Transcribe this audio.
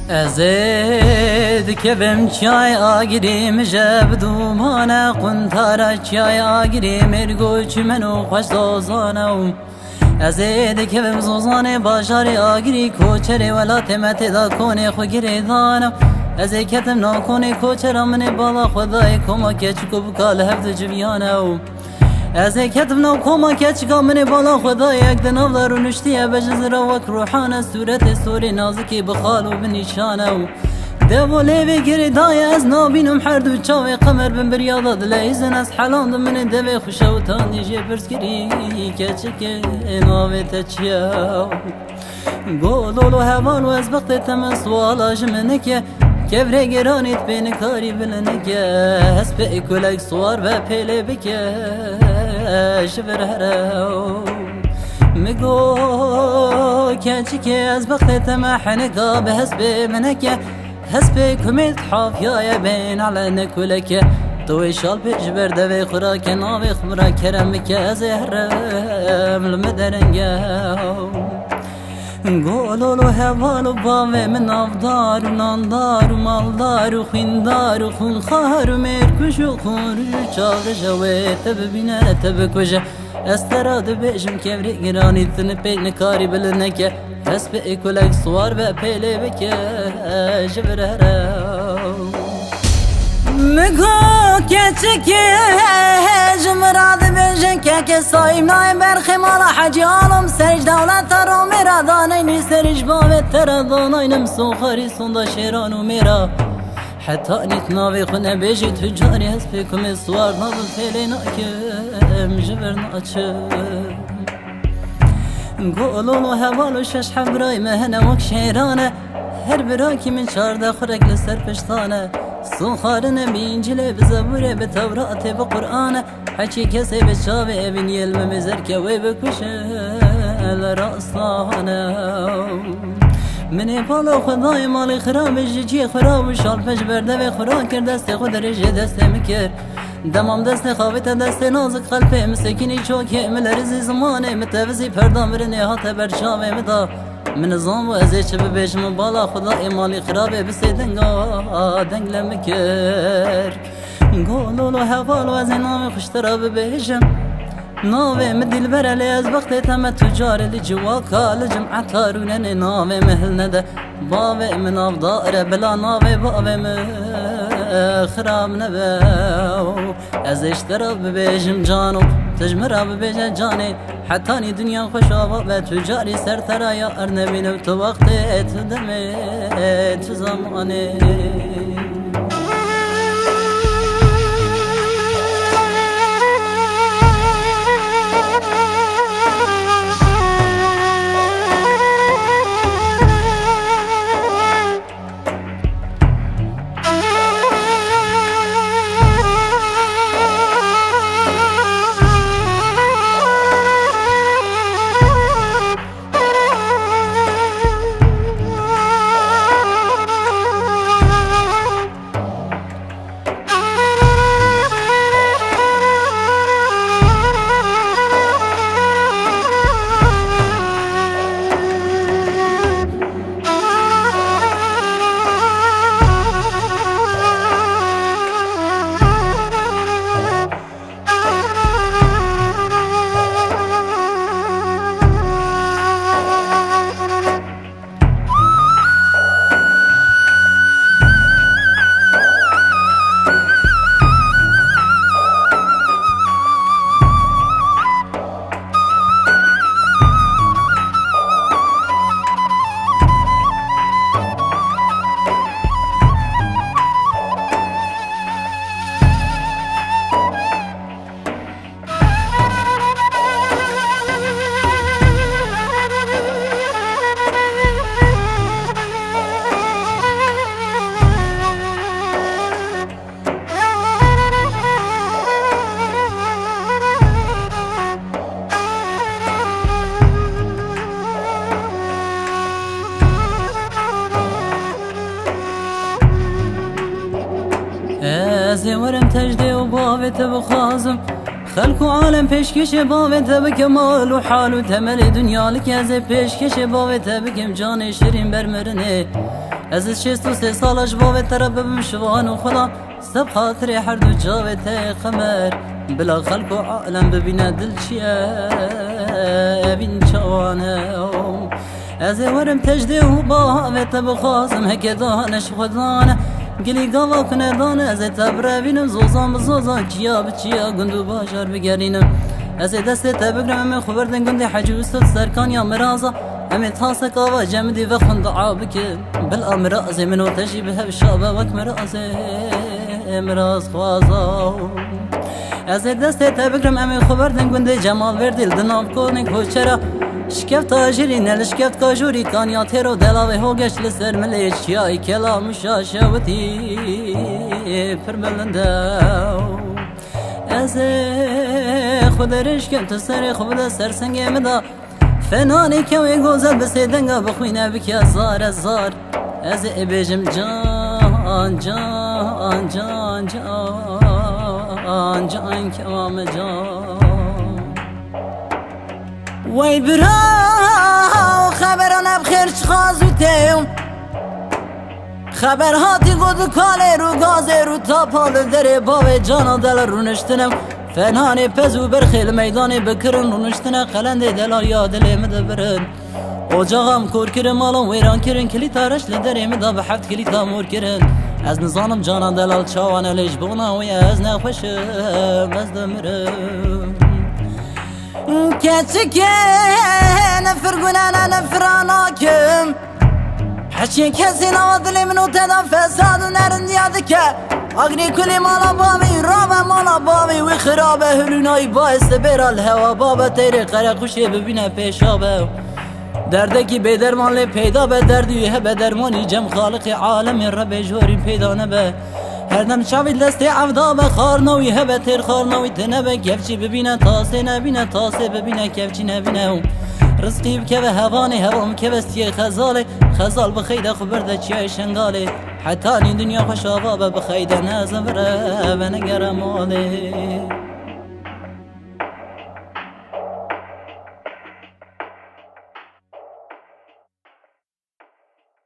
ازید که بم چای آگیریم جب دومانه قنتارا چای آگیریم ارگو چی منو خوش دوزانم ازید که بم زوزانه باشاری آگیری کوچری ولات متدا کنه خو گریدانم ازید کتم ناکنه کوچرا من بالا خدای کمک چکو بکال هفت جبیانم ازید کتم ناکمک چکا من بالا خدای یک دنو دارو نشتیه بجز روک روحانه صورت سوری نازکی بخال و بنشانه دبولی بگیری دای از نابینم هر دو چاوی قمر بن بریاضه دلیزن از حلان من دبی خوشوتان دیجی پرسکری که چکه ناوی تچیاو گولولو هوان و از وقت تمن سوالا جمنکه کبره گرانیت بین کاری بلنکه هست به کلک سوار و پیله بکه شبر هراو مگو کنچی که از وقت تمحنکا به هست به منکه هسبي كميت حافيا بين على نكولك توي شال بجبر دبي خوراك ناوي خمرا كرمك زهر المدرنجاو قولوا له هوالو باوي من افدار وناندار ومالدار وخيندار وخنخار وميركش وخون رجال جوي تببينا تبكوجه استراد بيجم كبري قراني تنبي نكاري بلنكه هسبي كلك صور بپیله بکه جبر هراو مگو کچکه جمراد بجن که سایم نایم برخی مالا حجی آلم سرج دولت رو میرا دانینی سرج باوت ترا دانینم سوخاری سندا شیران و میرا حتی نیت ناوی خونه بیجی تجاری هسبی کمی سوار نابل پیله ناکم جبر ناچه قولوا هوالو شش حبراي مهنا وك شيرانه هر براكي من شارده خرق لسر پشتانه سوخارنه بینجله بزبوره بتوراته بقرآنه حكي كسي بشاوه بين يلم بزركه وبكوشه لرأسانه من بالا خدای مال خراب جيجي خراب شال پش برده و خورا کرد دست خود رجه دست مکر دمام دست خوابت دست نازک قلبه مسکینی چوکه ملرز زمانه متوزی پردام برنه هات برشاوه مدا من زام و ازی چه ببیشم بالا خدای مال خرابه بسی دنگا دنگ لمکر گولولو حوالو از نام خوشترا ببیشم ناوه مدل برلی از وقت تم تجار لجواکا لجمع تارونن ناوه مهل نده باوه من افدار بلا ناوه باوه من خراب نبه از اشترا ببیجم جانو تجمرا ببیجم جانی حتی نی دنیا خوش آوا به تجاری سر ترایا ارنبینو تو وقت تو دمه تو زمانه ازي ورم تجدي وبابت بخازم خلق عالم پیشکش بابت بکمال و حال و تمل دنیا لک از پیشکش بابت بکم جان شیرین برمرنه از 63 سالش با طرف بمشوان و خدا سب خاطر هر دو جاوت قمر بلا خلق و عالم ببینه دل چیه بین چوانه از ورم تجده و با ویت بخوازم هک دانش خودانه گلی گاوا کنه دانه از تبره بینم زوزان بزوزان چیا بچیا گندو باشار بگرینم از دست تبگرم من خبردن گنده حجوست سرکان یا مرازا همه تاسك آوا جمدي وخن ضعابك بالأمراض منو تجيبها بالشابة وك مراز خوازا از دست تبگرم همه خبردن گنده جمال وردی دناب کنک هوچرا شکفت آجری نل شکفت کاجوری کانیا تیرو دلاوه هوگش لسر ملیش چیای کلا مشاشوتی پرملنداو از خود رشکم تسر خود سر سنگه مدا فنانی که وی گوزد بسی دنگا بخوینه بکی ازار ازار از بیجم جان جان جان جان جان کمام جان وی برا خبران بخیر چخازو تیم خبر هاتی گود کاله رو گازه رو تا پال دره باوی جانا دل رو نشتنم فنانه پزو برخیل میدانه بکرن و نشتنه قلنده دلار یا دلی مدبرن اجاقم کور کرن مالم ویران کرن کلی تارش لدره مدا به هفت کلی تامور کرن از نظانم جانا دلال چاوانه لیش بونا وی از نخوشم از دمرم کسی که نفرگونه نفراناکم هرچی کسی نوا دلی منو تدا فساد و نرند یاده که اگری کلی مالا باوی رابه مالا باوی وی خرابه هلونایی باعث برال هوا بابا تیره قره خوشی ببینه پیشابه درده کی بدرمان لی پیدا به دردی هه به درمانی جم خالق عالم رب جوری پیدا نبه هر دم شاوید دستی عودا به خارنوی هه به تیر خارنوی تنبه کفچی ببینه تاسه نبینه تاسه ببینه کفچی نبینه رزقی بکه به هوانه هوام که بستی خزاله خزال بخیده خبرده چیای شنگاله حتی این دنیا خوش آبا بخیده نزم بره و نگرم آله